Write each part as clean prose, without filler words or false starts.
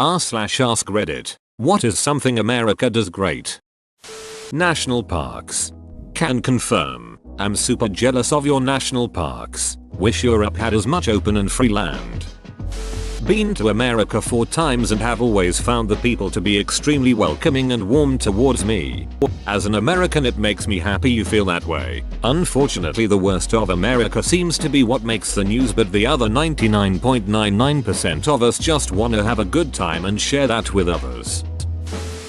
r/ask Reddit. What is something America does great? National parks. Can confirm. I'm super jealous of your national parks. Wish Europe had as much open and free land. Been to America 4 times and have always found the people to be extremely welcoming and warm towards me. As an American, it makes me happy you feel that way. Unfortunately, the worst of America seems to be what makes the news, but the other 99.99% of us just wanna have a good time and share that with others.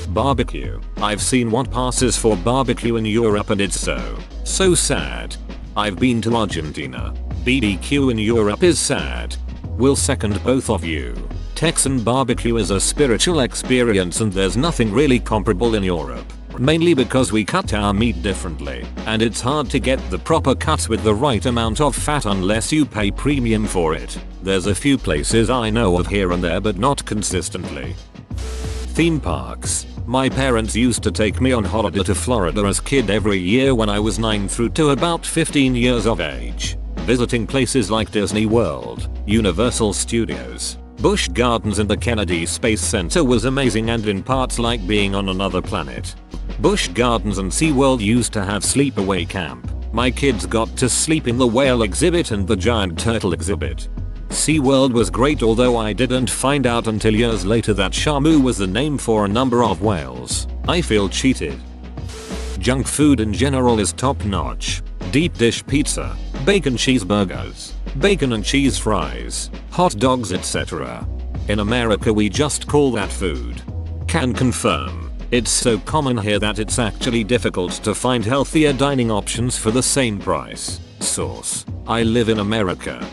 Barbecue. I've seen what passes for barbecue in Europe and it's so sad. I've been to Argentina. BBQ in Europe is sad. Will second both of you. Texan barbecue is a spiritual experience and there's nothing really comparable in Europe. Mainly because we cut our meat differently, and it's hard to get the proper cuts with the right amount of fat unless you pay premium for it. There's a few places I know of here and there, but not consistently. Theme parks. My parents used to take me on holiday to Florida as kid every year when I was 9 through to about 15 years of age. Visiting places like Disney World, Universal Studios, Busch Gardens and the Kennedy Space Center was amazing, and in parts like being on another planet. Busch Gardens and SeaWorld used to have sleepaway camp. My kids got to sleep in the whale exhibit and the giant turtle exhibit. SeaWorld was great, although I didn't find out until years later that Shamu was the name for a number of whales. I feel cheated. Junk food in general is top notch. Deep dish pizza, bacon cheeseburgers, bacon and cheese fries, hot dogs, etc. In America we just call that food. Can confirm. It's so common here that it's actually difficult to find healthier dining options for the same price. Source. I live in America.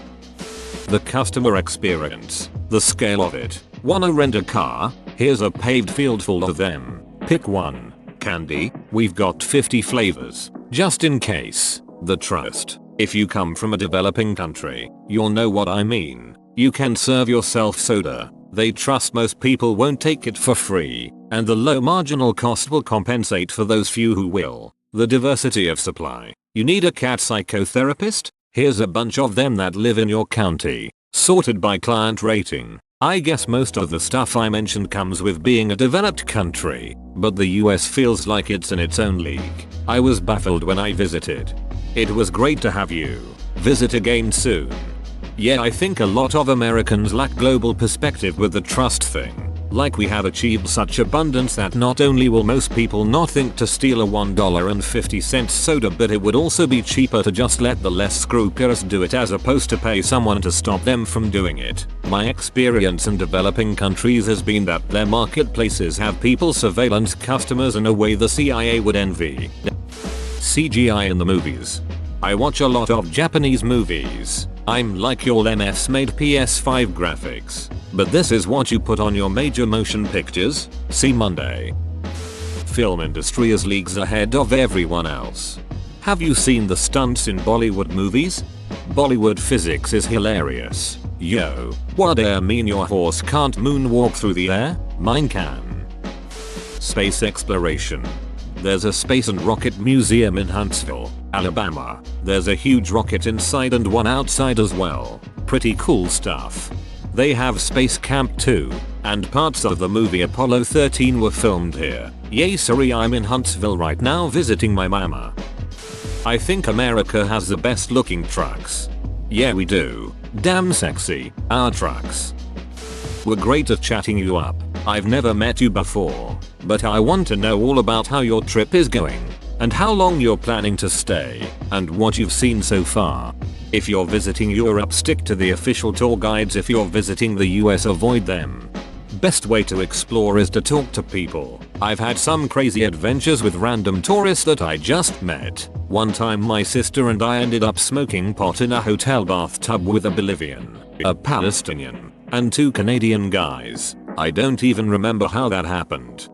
The customer experience. The scale of it. Wanna rent a car? Here's a paved field full of them. Pick one. Candy? We've got 50 flavors. Just in case. The trust. If you come from a developing country, you'll know what I mean. You can serve yourself soda. They trust most people won't take it for free, and the low marginal cost will compensate for those few who will. The diversity of supply. You need a cat psychotherapist? Here's a bunch of them that live in your county, sorted by client rating. I guess most of the stuff I mentioned comes with being a developed country, but the US feels like it's in its own league. I was baffled when I visited. It was great to have you visit again soon. Yeah, I think a lot of Americans lack global perspective with the trust thing. Like we have achieved such abundance that not only will most people not think to steal a $1.50 soda, but it would also be cheaper to just let the less scrupulous do it as opposed to pay someone to stop them from doing it. My experience in developing countries has been that their marketplaces have people surveillance customers in a way the CIA would envy. CGI in the movies. I watch a lot of Japanese movies. I'm like your MFs made PS5 graphics. But this is what you put on your major motion pictures? See Monday. Film industry is leagues ahead of everyone else. Have you seen the stunts in Bollywood movies? Bollywood physics is hilarious. Yo, what mean your horse can't moonwalk through the air? Mine can. Space exploration. There's a space and rocket museum in Huntsville, Alabama. There's a huge rocket inside and one outside as well. Pretty cool stuff. They have Space Camp too, and parts of the movie Apollo 13 were filmed here. Yay, sorry, I'm in Huntsville right now visiting my mama. I think America has the best looking trucks. Yeah, we do. Damn sexy, our trucks. We're great at chatting you up. I've never met you before, but I want to know all about how your trip is going, and how long you're planning to stay, and what you've seen so far. If you're visiting Europe, stick to the official tour guides. If you're visiting the US, avoid them. Best way to explore is to talk to people. I've had some crazy adventures with random tourists that I just met. One time my sister and I ended up smoking pot in a hotel bathtub with a Bolivian, a Palestinian, and 2 Canadian guys. I don't even remember how that happened.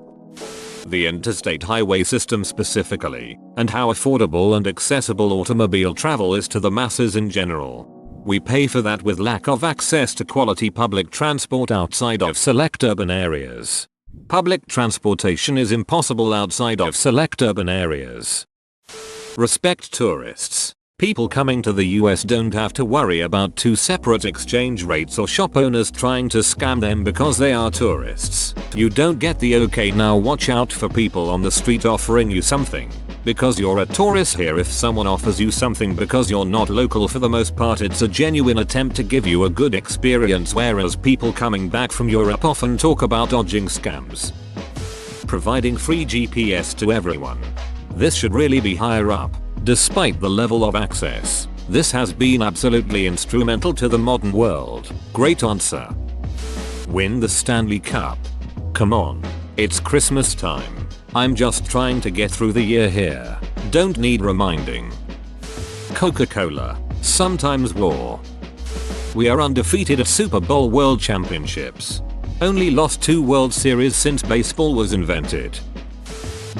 The interstate highway system specifically, and how affordable and accessible automobile travel is to the masses in general. We pay for that with lack of access to quality public transport outside of select urban areas. Public transportation is impossible outside of select urban areas. Respect tourists. People coming to the US don't have to worry about two separate exchange rates or shop owners trying to scam them because they are tourists. You don't get the okay now watch out for people on the street offering you something. Because you're a tourist here, if someone offers you something because you're not local, for the most part it's a genuine attempt to give you a good experience, whereas people coming back from Europe often talk about dodging scams. Providing free GPS to everyone. This should really be higher up. Despite the level of access, this has been absolutely instrumental to the modern world. Great answer. Win the Stanley Cup. Come on. It's Christmas time. I'm just trying to get through the year here. Don't need reminding. CocaCola. Sometimes war. We are undefeated at Super Bowl World Championships. Only lost 2 World Series since baseball was invented.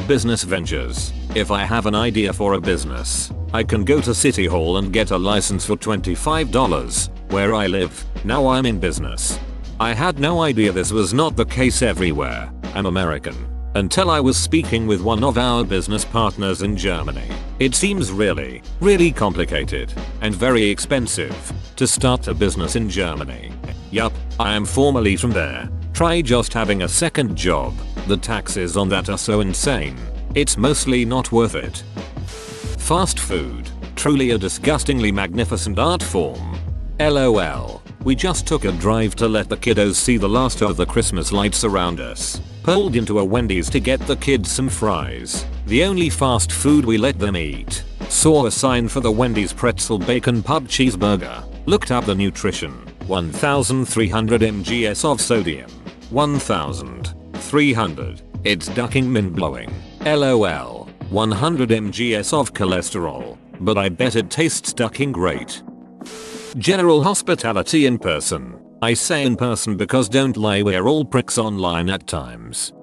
Business ventures. If I have an idea for a business, I can go to City Hall and get a license for $25 where I live. Now I'm in business. I had no idea this was not the case everywhere. I'm American. Until I was speaking with one of our business partners in Germany. It seems really complicated and very expensive to start a business in Germany. Yup, I am formerly from there. Try just having a second job. The taxes on that are so insane. It's mostly not worth it. Fast food. Truly a disgustingly magnificent art form. LOL. We just took a drive to let the kiddos see the last of the Christmas lights around us. Pulled into a Wendy's to get the kids some fries. The only fast food we let them eat. Saw a sign for the Wendy's pretzel bacon pub cheeseburger. Looked up the nutrition. 1,300 mgs of sodium. 1,300. It's ducking mind blowing. LOL. 100 mgs of cholesterol. But I bet it tastes ducking great. General hospitality in person. I say in person because don't lie, we're all pricks online at times.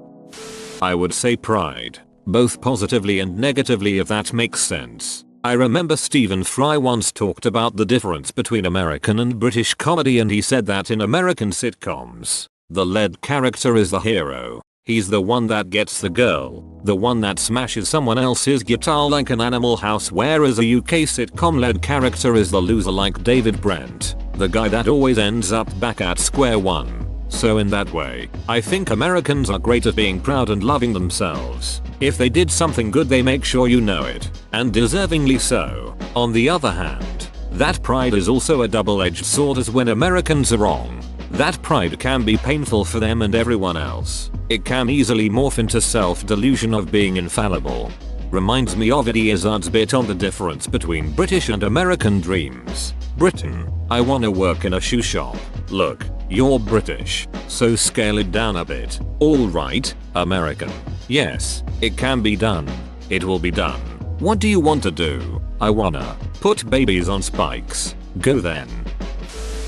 I would say pride. Both positively and negatively, if that makes sense. I remember Stephen Fry once talked about the difference between American and British comedy, and he said that in American sitcoms, the lead character is the hero. He's the one that gets the girl, the one that smashes someone else's guitar like an Animal House, whereas a UK sitcom lead character is the loser like David Brent, the guy that always ends up back at square one. So in that way, I think Americans are great at being proud and loving themselves. If they did something good, they make sure you know it, and deservingly so. On the other hand, that pride is also a double-edged sword, as when Americans are wrong, that pride can be painful for them and everyone else. It can easily morph into self-delusion of being infallible. Reminds me of Eddie Izzard's bit on the difference between British and American dreams. Britain, I wanna work in a shoe shop. Look, you're British, so scale it down a bit. Alright, American. Yes, it can be done. It will be done. What do you want to do? I wanna put babies on spikes. Go then.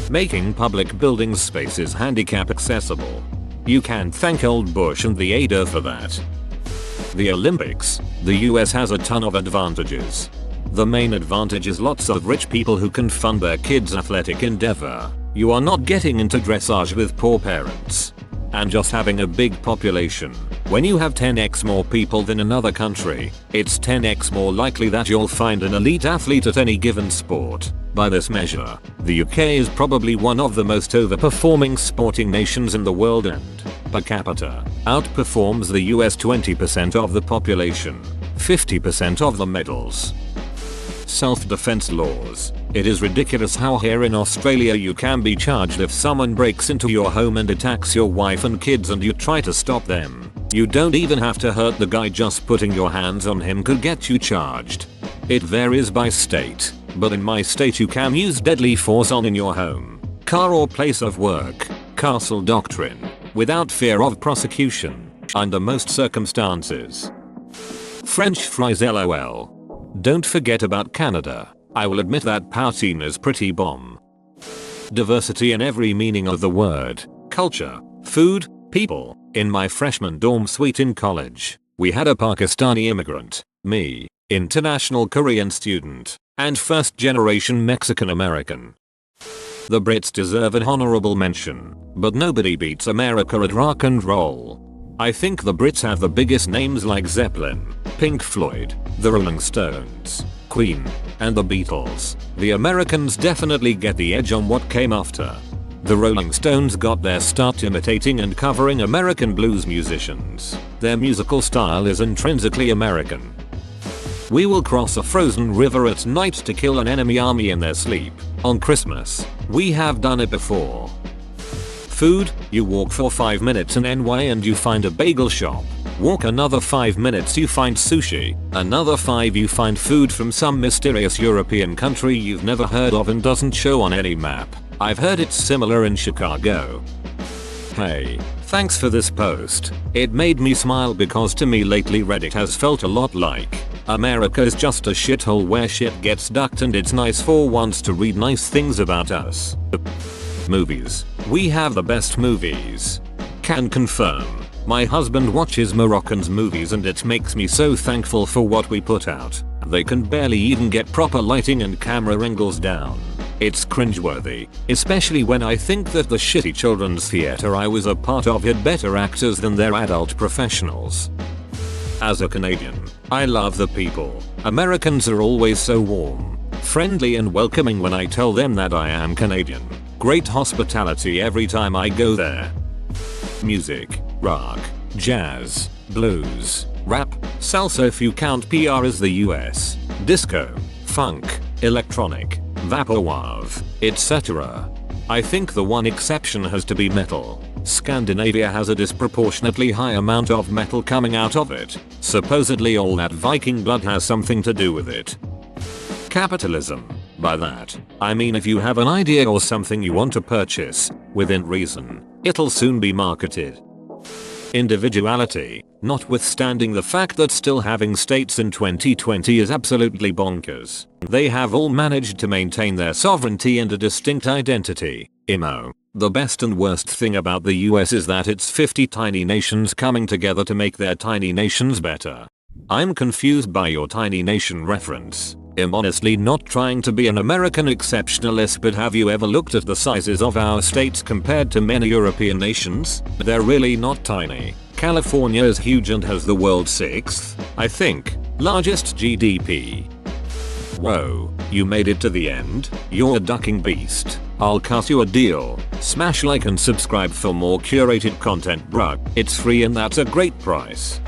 Making public buildings spaces handicap accessible. You can thank old Bush and the ADA for that. The Olympics. The US has a ton of advantages. The main advantage is lots of rich people who can fund their kids' athletic endeavor. You are not getting into dressage with poor parents. And just having a big population. When you have 10x more people than another country, it's 10x more likely that you'll find an elite athlete at any given sport. By this measure, the UK is probably one of the most overperforming sporting nations in the world, and, per capita, outperforms the US 20% of the population, 50% of the medals. Self-defense laws. It is ridiculous how here in Australia you can be charged if someone breaks into your home and attacks your wife and kids and you try to stop them. You don't even have to hurt the guy, just putting your hands on him could get you charged. It varies by state, but in my state you can use deadly force in your home, car or place of work, castle doctrine, without fear of prosecution, under most circumstances. French fries LOL. Don't forget about Canada. I will admit that poutine is pretty bomb. Diversity in every meaning of the word. Culture, food, people. In my freshman dorm suite in college, we had a Pakistani immigrant, me, international Korean student, and first generation Mexican American. The Brits deserve an honorable mention, but nobody beats America at rock and roll. I think the Brits have the biggest names like Zeppelin, Pink Floyd, the Rolling Stones, Queen, and the Beatles, the Americans definitely get the edge on what came after. The Rolling Stones got their start imitating and covering American blues musicians. Their musical style is intrinsically American. We will cross a frozen river at night to kill an enemy army in their sleep. On Christmas, we have done it before. Food, you walk for 5 minutes in NY and you find a bagel shop. Walk another 5 minutes you find sushi, another 5 you find food from some mysterious European country you've never heard of and doesn't show on any map. I've heard it's similar in Chicago. Hey, thanks for this post. It made me smile because to me lately Reddit has felt a lot like America is just a shithole where shit gets ducked and it's nice for once to read nice things about us. Movies. We have the best movies. Can confirm. My husband watches Moroccans movies and it makes me so thankful for what we put out. They can barely even get proper lighting and camera angles down. It's cringeworthy, especially when I think that the shitty children's theater I was a part of had better actors than their adult professionals. As a Canadian, I love the people. Americans are always so warm, friendly and welcoming when I tell them that I am Canadian. Great hospitality every time I go there. Music, rock, jazz, blues, rap, salsa if you count PR as the US, disco, funk, electronic, vaporwave, etc. I think the one exception has to be metal. Scandinavia has a disproportionately high amount of metal coming out of it. Supposedly all that Viking blood has something to do with it. Capitalism. By that, I mean if you have an idea or something you want to purchase, within reason, it'll soon be marketed. Individuality, notwithstanding the fact that still having states in 2020 is absolutely bonkers. They have all managed to maintain their sovereignty and a distinct identity. Imo. The best and worst thing about the US is that it's 50 tiny nations coming together to make their tiny nations better. I'm confused by your tiny nation reference. I'm honestly not trying to be an American exceptionalist, but have you ever looked at the sizes of our states compared to many European nations? They're really not tiny. California is huge and has the world's 6th, I think, largest GDP. Whoa, you made it to the end? You're a ducking beast. I'll cut you a deal. Smash like and subscribe for more curated content, bruh. It's free and that's a great price.